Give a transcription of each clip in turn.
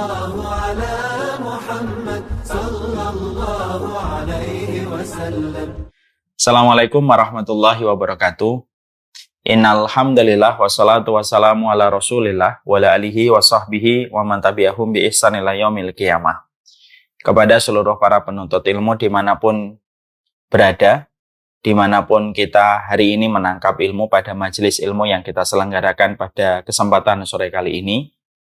الله على محمد صلى الله عليه وسلم. Assalamualaikum warahmatullahi wabarakatuh. Innal hamdalillah wassalatu wassalamu ala Rasulillah wa ala alihi wa sahbihi wa man tabi'ahum bi ihsan ila yaumil qiyamah. Kepada seluruh para penuntut ilmu dimanapun berada, dimanapun kita hari ini menangkap ilmu pada majelis ilmu yang kita selenggarakan pada kesempatan sore kali ini,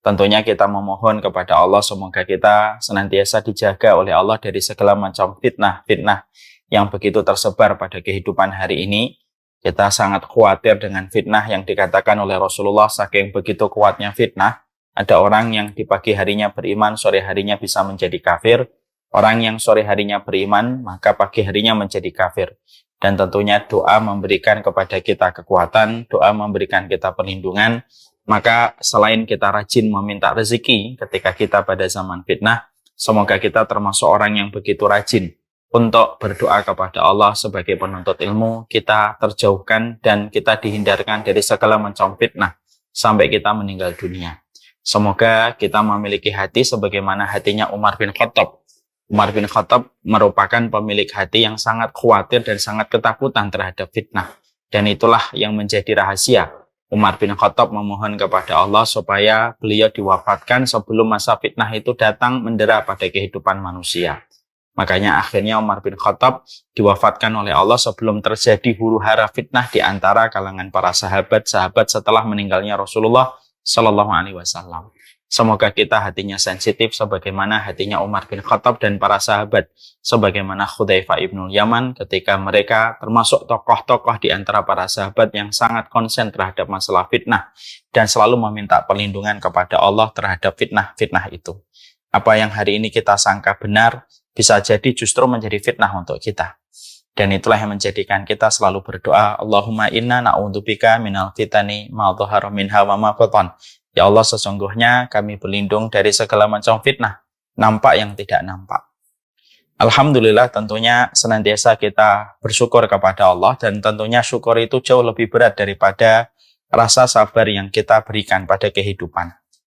tentunya kita memohon kepada Allah semoga kita senantiasa dijaga oleh Allah dari segala macam fitnah-fitnah yang begitu tersebar pada kehidupan hari ini. Kita sangat khawatir dengan fitnah yang dikatakan oleh Rasulullah, saking begitu kuatnya fitnah. Ada orang yang di pagi harinya beriman, sore harinya bisa menjadi kafir. Orang yang sore harinya beriman, maka pagi harinya menjadi kafir. Dan tentunya doa memberikan kepada kita kekuatan, doa memberikan kita perlindungan. Maka selain kita rajin meminta rezeki ketika kita pada zaman fitnah, semoga kita termasuk orang yang begitu rajin untuk berdoa kepada Allah sebagai penuntut ilmu, kita terjauhkan dan kita dihindarkan dari segala macam fitnah sampai kita meninggal dunia. Semoga kita memiliki hati sebagaimana hatinya Umar bin Khattab. Umar bin Khattab merupakan pemilik hati yang sangat khawatir dan sangat ketakutan terhadap fitnah. Dan itulah yang menjadi rahasia. Umar bin Khattab memohon kepada Allah supaya beliau diwafatkan sebelum masa fitnah itu datang mendera pada kehidupan manusia. Makanya akhirnya Umar bin Khattab diwafatkan oleh Allah sebelum terjadi huru-hara fitnah di antara kalangan para sahabat-sahabat setelah meninggalnya Rasulullah Sallallahu Alaihi Wasallam. Semoga kita hatinya sensitif sebagaimana hatinya Umar bin Khattab dan para sahabat, sebagaimana Hudzaifah ibnul Yaman ketika mereka termasuk tokoh-tokoh di antara para sahabat yang sangat konsen terhadap masalah fitnah dan selalu meminta perlindungan kepada Allah terhadap fitnah-fitnah itu. Apa yang hari ini kita sangka benar bisa jadi justru menjadi fitnah untuk kita. Dan itulah yang menjadikan kita selalu berdoa, Allahumma inna na'udzubika minal fitani ma dhahara minha wa ma batan. Ya Allah, sesungguhnya kami berlindung dari segala macam fitnah, nampak yang tidak nampak. Alhamdulillah, tentunya senantiasa kita bersyukur kepada Allah, dan tentunya syukur itu jauh lebih berat daripada rasa sabar yang kita berikan pada kehidupan.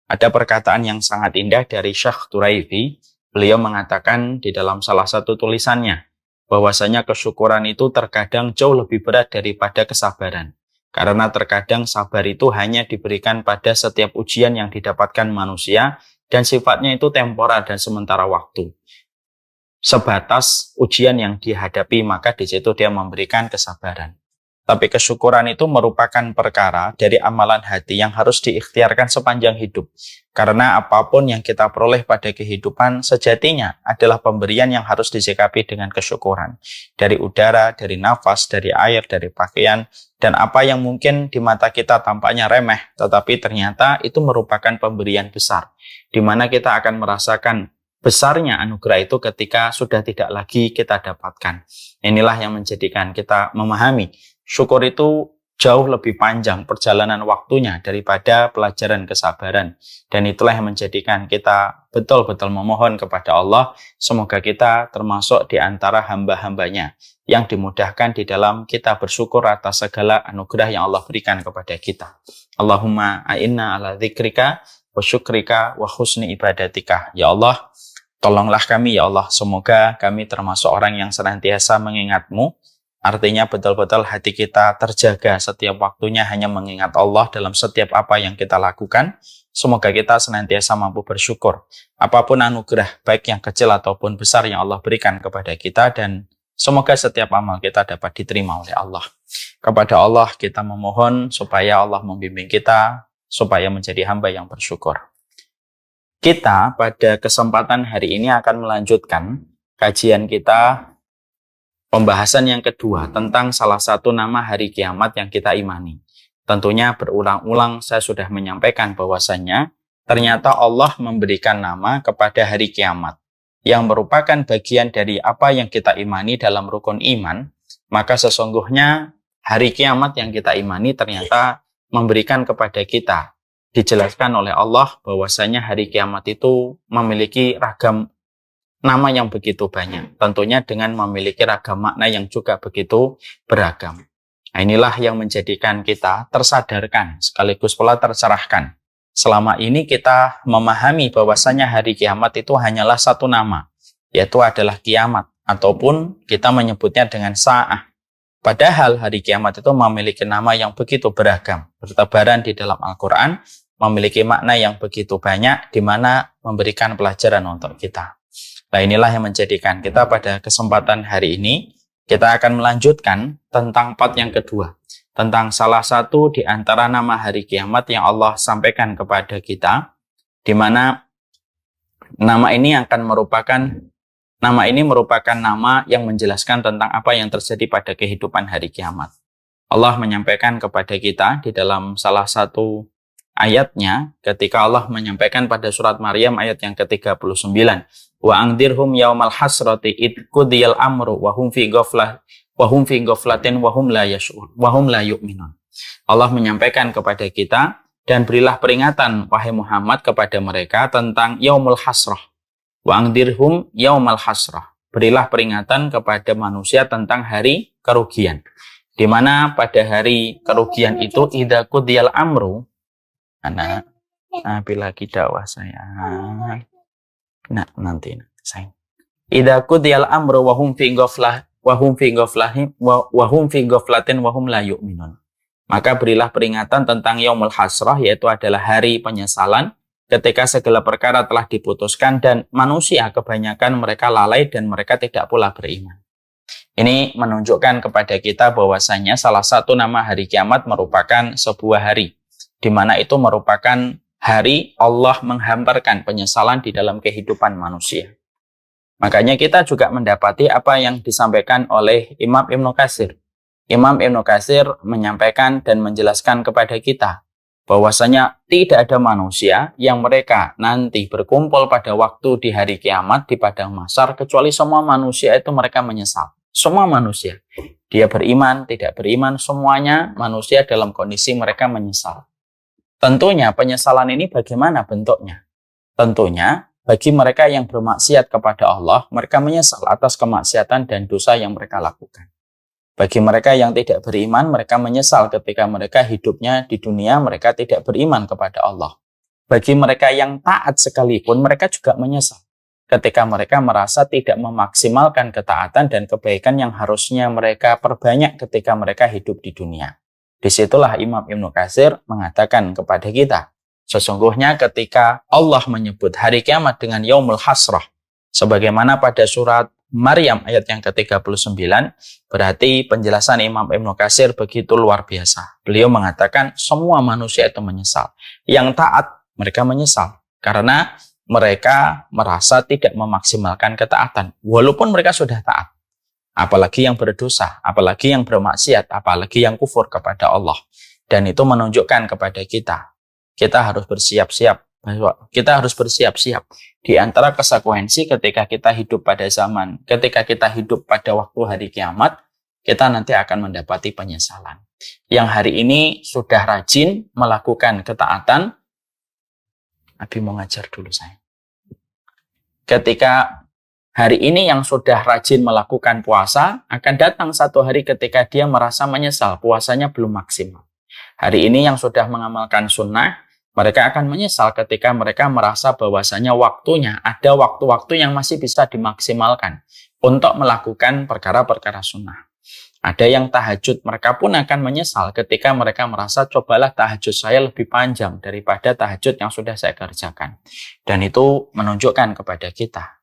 Ada perkataan yang sangat indah dari Syekh Turaifi. Beliau mengatakan di dalam salah satu tulisannya, bahwasanya kesyukuran itu terkadang jauh lebih berat daripada kesabaran. Karena terkadang sabar itu hanya diberikan pada setiap ujian yang didapatkan manusia, dan sifatnya itu temporer dan sementara waktu. Sebatas ujian yang dihadapi, maka di situ dia memberikan kesabaran. Tapi kesyukuran itu merupakan perkara dari amalan hati yang harus diikhtiarkan sepanjang hidup. Karena apapun yang kita peroleh pada kehidupan sejatinya adalah pemberian yang harus disikapi dengan kesyukuran. Dari udara, dari nafas, dari air, dari pakaian, dan apa yang mungkin di mata kita tampaknya remeh, tetapi ternyata itu merupakan pemberian besar. Di mana kita akan merasakan besarnya anugerah itu ketika sudah tidak lagi kita dapatkan. Inilah yang menjadikan kita memahami syukur itu jauh lebih panjang perjalanan waktunya daripada pelajaran kesabaran. Dan itulah yang menjadikan kita betul-betul memohon kepada Allah, semoga kita termasuk di antara hamba-hambanya yang dimudahkan di dalam kita bersyukur atas segala anugerah yang Allah berikan kepada kita. Allahumma a'inna ala dzikrika wa syukrika wa husni ibadatika. Ya Allah, tolonglah kami ya Allah, semoga kami termasuk orang yang senantiasa mengingat-Mu. Artinya betul-betul hati kita terjaga setiap waktunya hanya mengingat Allah dalam setiap apa yang kita lakukan. Semoga kita senantiasa mampu bersyukur apapun anugerah, baik yang kecil ataupun besar yang Allah berikan kepada kita, dan semoga setiap amal kita dapat diterima oleh Allah. Kepada Allah kita memohon supaya Allah membimbing kita supaya menjadi hamba yang bersyukur. Kita pada kesempatan hari ini akan melanjutkan kajian kita, pembahasan yang kedua tentang salah satu nama hari kiamat yang kita imani. Tentunya berulang-ulang saya sudah menyampaikan bahwasannya ternyata Allah memberikan nama kepada hari kiamat yang merupakan bagian dari apa yang kita imani dalam rukun iman. Maka sesungguhnya hari kiamat yang kita imani ternyata memberikan kepada kita, dijelaskan oleh Allah bahwasanya hari kiamat itu memiliki ragam nama yang begitu banyak, tentunya dengan memiliki ragam makna yang juga begitu beragam. Nah, inilah yang menjadikan kita tersadarkan sekaligus pula tercerahkan selama ini kita memahami bahwasanya hari kiamat itu hanyalah satu nama, yaitu adalah kiamat, ataupun kita menyebutnya dengan sa'ah. Padahal hari kiamat itu memiliki nama yang begitu beragam, bertebaran di dalam Al-Quran, memiliki makna yang begitu banyak, di mana memberikan pelajaran untuk kita. Nah, inilah yang menjadikan kita pada kesempatan hari ini, kita akan melanjutkan tentang part yang kedua, tentang salah satu di antara nama hari kiamat yang Allah sampaikan kepada kita, di mana nama ini merupakan nama yang menjelaskan tentang apa yang terjadi pada kehidupan hari kiamat. Allah menyampaikan kepada kita di dalam salah satu ayatnya, ketika Allah menyampaikan pada surat Maryam ayat yang ke-39, wa angdirhum yaumal hasrati id qudiyal amru wa hum fi ghaflatin wa hum la yu'minun. Allah menyampaikan kepada kita, dan berilah peringatan wahai Muhammad kepada mereka tentang yaumul hasrah. Wa angdirhum yaumal hasrah. Berilah peringatan kepada manusia tentang hari kerugian. Di mana pada hari kerugian itu idza qudiyal amru, bila dakwah saya. Nah, nanti saya. Idza qudiyal amru wa hum fi ghaflatin wa hum la yu'minun. Maka berilah peringatan tentang yaumul hasrah, yaitu adalah hari penyesalan ketika segala perkara telah diputuskan dan manusia kebanyakan mereka lalai dan mereka tidak pula beriman. Ini menunjukkan kepada kita bahwasanya salah satu nama hari kiamat merupakan sebuah hari, di mana itu merupakan hari Allah menghamparkan penyesalan di dalam kehidupan manusia. Makanya kita juga mendapati apa yang disampaikan oleh Imam Ibnu Katsir. Imam Ibnu Katsir menyampaikan dan menjelaskan kepada kita bahwasanya tidak ada manusia yang mereka nanti berkumpul pada waktu di hari kiamat di padang mahsyar kecuali semua manusia itu mereka menyesal. Semua manusia, dia beriman, tidak beriman, semuanya manusia dalam kondisi mereka menyesal. Tentunya penyesalan ini bagaimana bentuknya? Tentunya bagi mereka yang bermaksiat kepada Allah, mereka menyesal atas kemaksiatan dan dosa yang mereka lakukan. Bagi mereka yang tidak beriman, mereka menyesal ketika mereka hidupnya di dunia, mereka tidak beriman kepada Allah. Bagi mereka yang taat sekalipun, mereka juga menyesal ketika mereka merasa tidak memaksimalkan ketaatan dan kebaikan yang harusnya mereka perbanyak ketika mereka hidup di dunia. Disitulah Imam Ibnu Katsir mengatakan kepada kita, sesungguhnya ketika Allah menyebut hari kiamat dengan yaumul hasrah, sebagaimana pada surat Maryam ayat yang ke-39, berarti penjelasan Imam Ibnu Katsir begitu luar biasa. Beliau mengatakan semua manusia itu menyesal. Yang taat, mereka menyesal. Karena mereka merasa tidak memaksimalkan ketaatan. Walaupun mereka sudah taat. Apalagi yang berdosa, apalagi yang bermaksiat, apalagi yang kufur kepada Allah. Dan itu menunjukkan kepada kita. Kita harus bersiap-siap. Kita harus bersiap-siap di antara konsekuensi ketika kita hidup pada waktu hari kiamat, kita nanti akan mendapati penyesalan. Yang hari ini sudah rajin melakukan ketaatan, Abi mau ngajar dulu saya. Ketika hari ini yang sudah rajin melakukan puasa, akan datang satu hari ketika dia merasa menyesal, puasanya belum maksimal. Hari ini yang sudah mengamalkan sunnah, mereka akan menyesal ketika mereka merasa bahwasanya ada waktu-waktu yang masih bisa dimaksimalkan untuk melakukan perkara-perkara sunnah. Ada yang tahajud, mereka pun akan menyesal ketika mereka merasa cobalah tahajud saya lebih panjang daripada tahajud yang sudah saya kerjakan. Dan itu menunjukkan kepada kita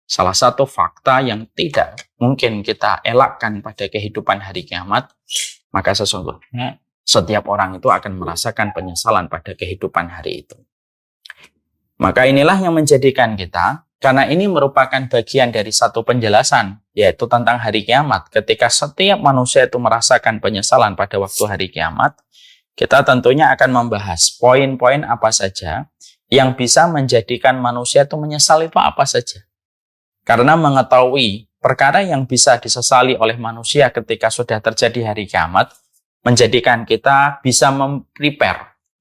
salah satu fakta yang tidak mungkin kita elakkan pada kehidupan hari kiamat, maka sesungguhnya setiap orang itu akan merasakan penyesalan pada kehidupan hari itu. Maka inilah yang menjadikan kita, karena ini merupakan bagian dari satu penjelasan, yaitu tentang hari kiamat. Ketika setiap manusia itu merasakan penyesalan pada waktu hari kiamat, kita tentunya akan membahas poin-poin apa saja yang bisa menjadikan manusia itu menyesal itu apa saja. Karena mengetahui perkara yang bisa disesali oleh manusia ketika sudah terjadi hari kiamat, menjadikan kita bisa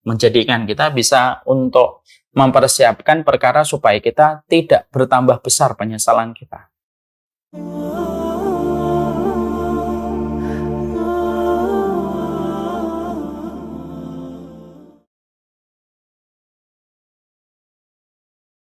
menjadikan kita bisa untuk mempersiapkan perkara supaya kita tidak bertambah besar penyesalan kita.